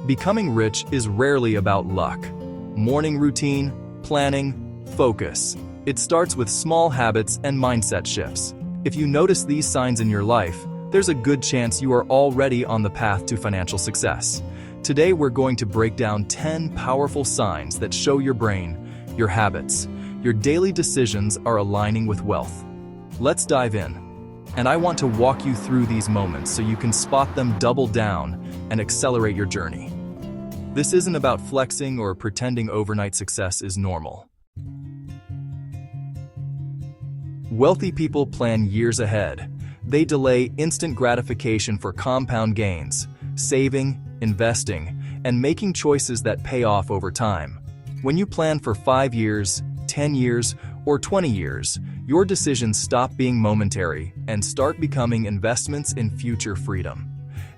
Becoming rich is rarely about luck. Morning routine, planning, focus. It starts with small habits and mindset shifts. If you notice these signs in your life, there's a good chance you are already on the path to financial success. Today we're going to break down 10 powerful signs that show your brain, your habits, your daily decisions are aligning with wealth. Let's dive in. And I want to walk you through these moments so you can spot them, double down, and accelerate your journey. This isn't about flexing or pretending overnight success is normal. Wealthy people plan years ahead. They delay instant gratification for compound gains, saving, investing, and making choices that pay off over time. When you plan for 5 years, 10 years, or 20 years, your decisions stop being momentary and start becoming investments in future freedom.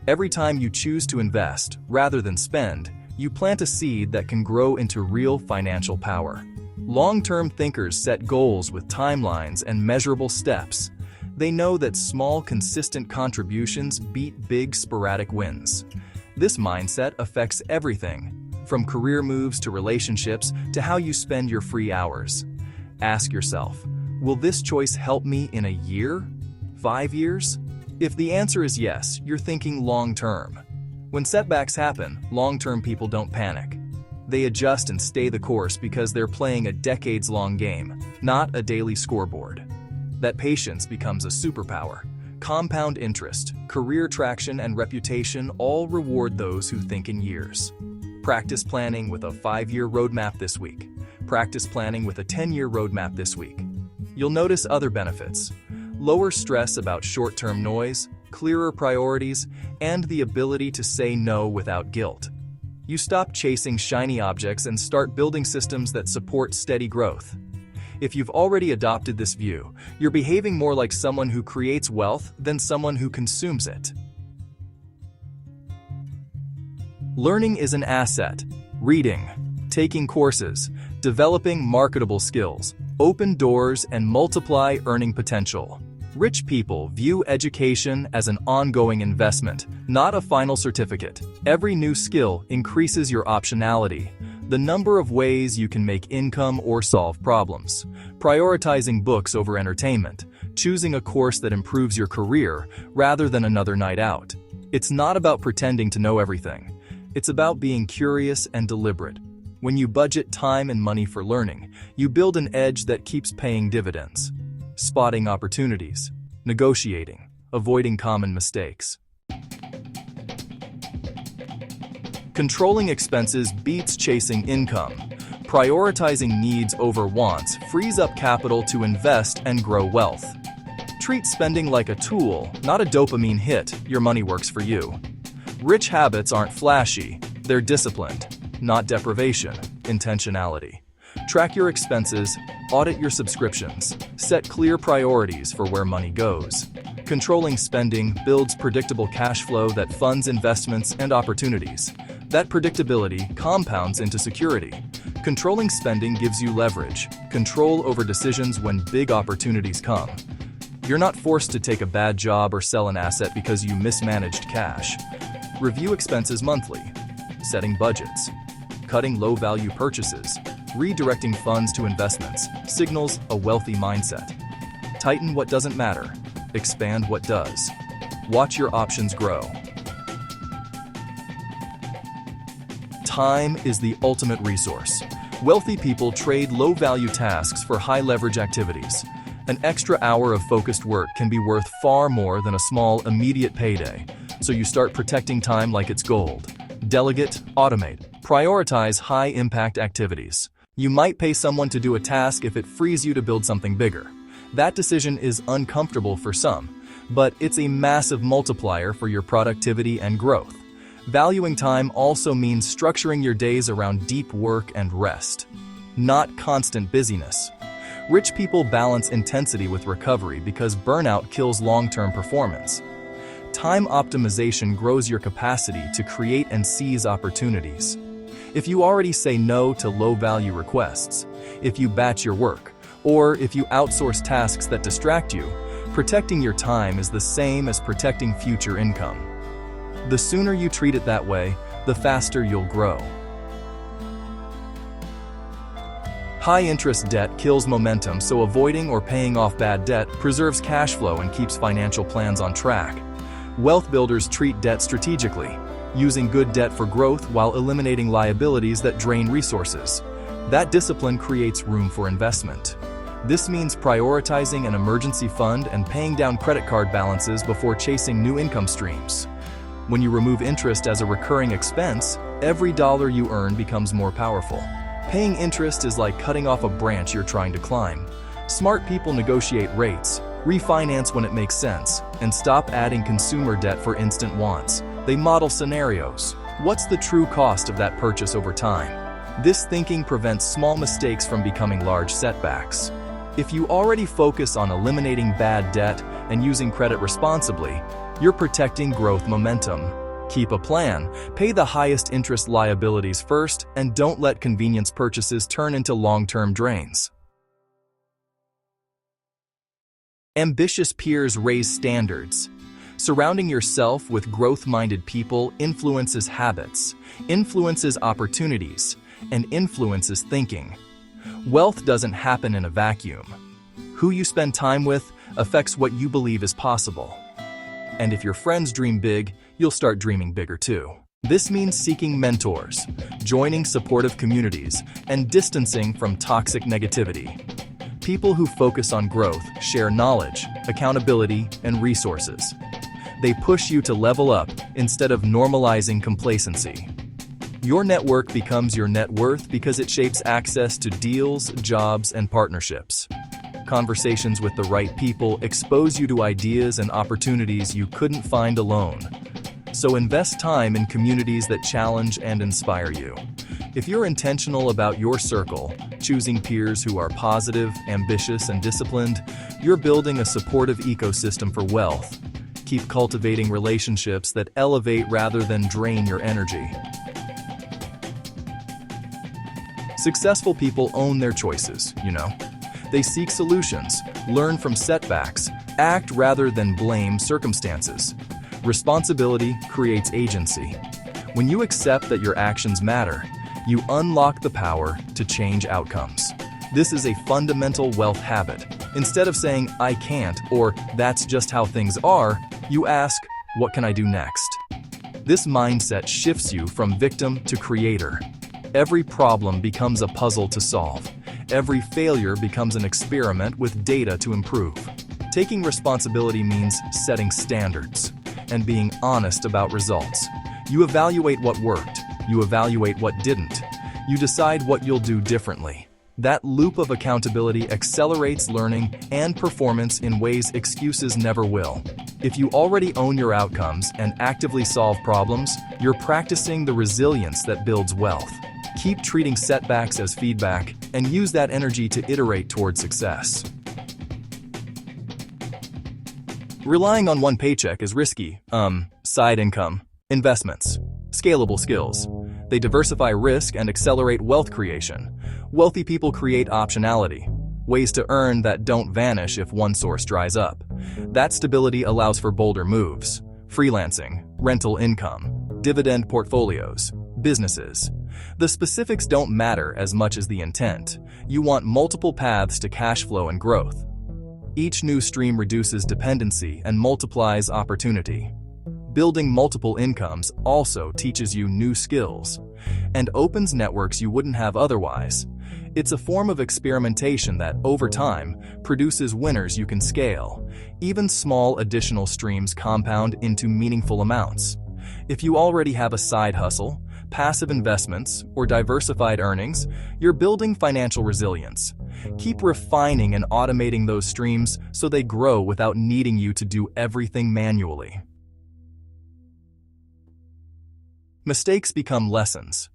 Every time you choose to invest rather than spend, you plant a seed that can grow into real financial power. Long-term thinkers set goals with timelines and measurable steps. They know that small, consistent contributions beat big, sporadic wins. This mindset affects everything, from career moves to relationships to how you spend your free hours. Ask yourself, will this choice help me in a year? 5 years? If the answer is yes, you're thinking long-term. When setbacks happen, long-term people don't panic. They adjust and stay the course because they're playing a decades-long game, not a daily scoreboard. That patience becomes a superpower. Compound interest, career traction, and reputation all reward those who think in years. Practice planning with a 5-year roadmap this week. Practice planning with a 10-year roadmap this week. You'll notice other benefits: lower stress about short-term noise, clearer priorities, and the ability to say no without guilt. You stop chasing shiny objects and start building systems that support steady growth. If you've already adopted this view, you're behaving more like someone who creates wealth than someone who consumes it. Learning is an asset. Reading, taking courses, developing marketable skills, open doors and multiply earning potential. Rich people view education as an ongoing investment, not a final certificate. Every new skill increases your optionality, the number of ways you can make income or solve problems. Prioritizing books over entertainment, choosing a course that improves your career rather than another night out. It's not about pretending to know everything. It's about being curious and deliberate. When you budget time and money for learning, you build an edge that keeps paying dividends. Spotting opportunities, negotiating, avoiding common mistakes. Controlling expenses beats chasing income. Prioritizing needs over wants frees up capital to invest and grow wealth. Treat spending like a tool, not a dopamine hit. Your money works for you. Rich habits aren't flashy, they're disciplined, not deprivation, intentionality. Track your expenses, audit your subscriptions, set clear priorities for where money goes. Controlling spending builds predictable cash flow that funds investments and opportunities. That predictability compounds into security. Controlling spending gives you leverage, control over decisions when big opportunities come. You're not forced to take a bad job or sell an asset because you mismanaged cash. Review expenses monthly, setting budgets, cutting low-value purchases, redirecting funds to investments signals a wealthy mindset. Tighten what doesn't matter, expand what does. Watch your options grow. Time is the ultimate resource. Wealthy people trade low-value tasks for high-leverage activities. An extra hour of focused work can be worth far more than a small, immediate payday, so you start protecting time like it's gold. Delegate, automate, prioritize high-impact activities. You might pay someone to do a task if it frees you to build something bigger. That decision is uncomfortable for some, but it's a massive multiplier for your productivity and growth. Valuing time also means structuring your days around deep work and rest, not constant busyness. Rich people balance intensity with recovery because burnout kills long-term performance. Time optimization grows your capacity to create and seize opportunities. If you already say no to low-value requests, if you batch your work, or if you outsource tasks that distract you, protecting your time is the same as protecting future income. The sooner you treat it that way, the the faster you'll grow. High-interest debt kills momentum, so avoiding or paying off bad debt preserves cash flow and keeps financial plans on track. Wealth builders treat debt strategically, using good debt for growth while eliminating liabilities that drain resources. That discipline creates room for investment. This means prioritizing an emergency fund and paying down credit card balances before chasing new income streams. When you remove interest as a recurring expense, every dollar you earn becomes more powerful. Paying interest is like cutting off a branch you're trying to climb. Smart people negotiate rates, refinance when it makes sense, and stop adding consumer debt for instant wants. They model scenarios. What's the true cost of that purchase over time? This thinking prevents small mistakes from becoming large setbacks. If you already focus on eliminating bad debt and using credit responsibly, you're protecting growth momentum. Keep a plan, pay the highest interest liabilities first, and don't let convenience purchases turn into long-term drains. Ambitious peers raise standards. Surrounding yourself with growth-minded people influences habits, influences opportunities, and influences thinking. Wealth doesn't happen in a vacuum. Who you spend time with affects what you believe is possible. And if your friends dream big, you'll start dreaming bigger too. This means seeking mentors, joining supportive communities, and distancing from toxic negativity. People who focus on growth share knowledge, accountability, and resources. They push you to level up instead of normalizing complacency. Your network becomes your net worth because it shapes access to deals, jobs, and partnerships. Conversations with the right people expose you to ideas and opportunities you couldn't find alone. So invest time in communities that challenge and inspire you. If you're intentional about your circle, choosing peers who are positive, ambitious, and disciplined, you're building a supportive ecosystem for wealth. Keep cultivating relationships that elevate rather than drain your energy. Successful people own their choices, you know. They seek solutions, learn from setbacks, act rather than blame circumstances. Responsibility creates agency. When you accept that your actions matter, you unlock the power to change outcomes. This is a fundamental wealth habit. Instead of saying, "I can't," or "that's just how things are," you ask, "What can I do next?" This mindset shifts you from victim to creator. Every problem becomes a puzzle to solve. Every failure becomes an experiment with data to improve. Taking responsibility means setting standards and being honest about results. You evaluate what worked, you evaluate what didn't, you decide what you'll do differently. That loop of accountability accelerates learning and performance in ways excuses never will. If you already own your outcomes and actively solve problems, you're practicing the resilience that builds wealth. Keep treating setbacks as feedback and use that energy to iterate toward success. Relying on one paycheck is risky. Side income, investments, scalable skills. They diversify risk and accelerate wealth creation. Wealthy people create optionality, ways to earn that don't vanish if one source dries up. That stability allows for bolder moves: freelancing, rental income, dividend portfolios, businesses. The specifics don't matter as much as the intent. You want multiple paths to cash flow and growth. Each new stream reduces dependency and multiplies opportunity. Building multiple incomes also teaches you new skills and opens networks you wouldn't have otherwise. It's a form of experimentation that, over time, produces winners you can scale. Even small additional streams compound into meaningful amounts. If you already have a side hustle, passive investments, or diversified earnings, you're building financial resilience. Keep refining and automating those streams so they grow without needing you to do everything manually. Mistakes become lessons.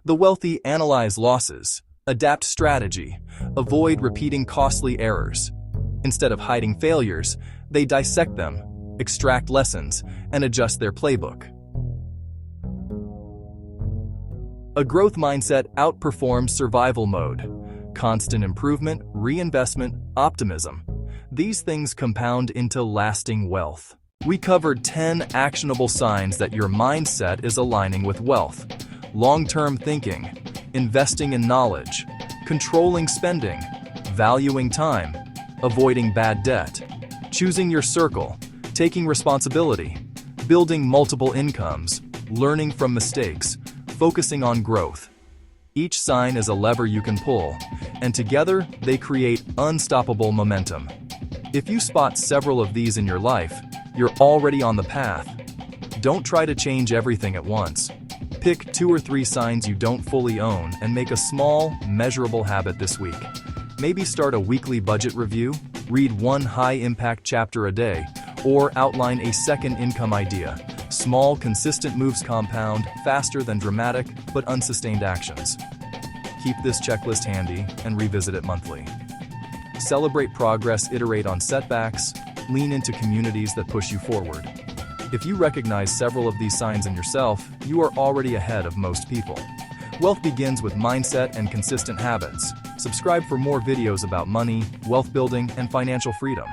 The wealthy analyze losses, adapt strategy, avoid repeating costly errors. Instead of hiding failures, they dissect them, extract lessons, and adjust their playbook. A growth mindset outperforms survival mode. Constant improvement, reinvestment, optimism. These things compound into lasting wealth. We covered 10 actionable signs that your mindset is aligning with wealth: long-term thinking, investing in knowledge, controlling spending, valuing time, avoiding bad debt, choosing your circle, taking responsibility, building multiple incomes, learning from mistakes, focusing on growth. Each sign is a lever you can pull, and together they create unstoppable momentum. If you spot several of these in your life, you're already on the path. Don't try to change everything at once. Pick 2 or 3 signs you don't fully own and make a small, measurable habit this week. Maybe start a weekly budget review, read 1 high-impact chapter a day, or outline a second income idea. Small, consistent moves compound faster than dramatic but unsustained actions. Keep this checklist handy and revisit it monthly. Celebrate progress, iterate on setbacks, lean into communities that push you forward. If you recognize several of these signs in yourself, you are already ahead of most people. Wealth begins with mindset and consistent habits. Subscribe for more videos about money, wealth building, and financial freedom.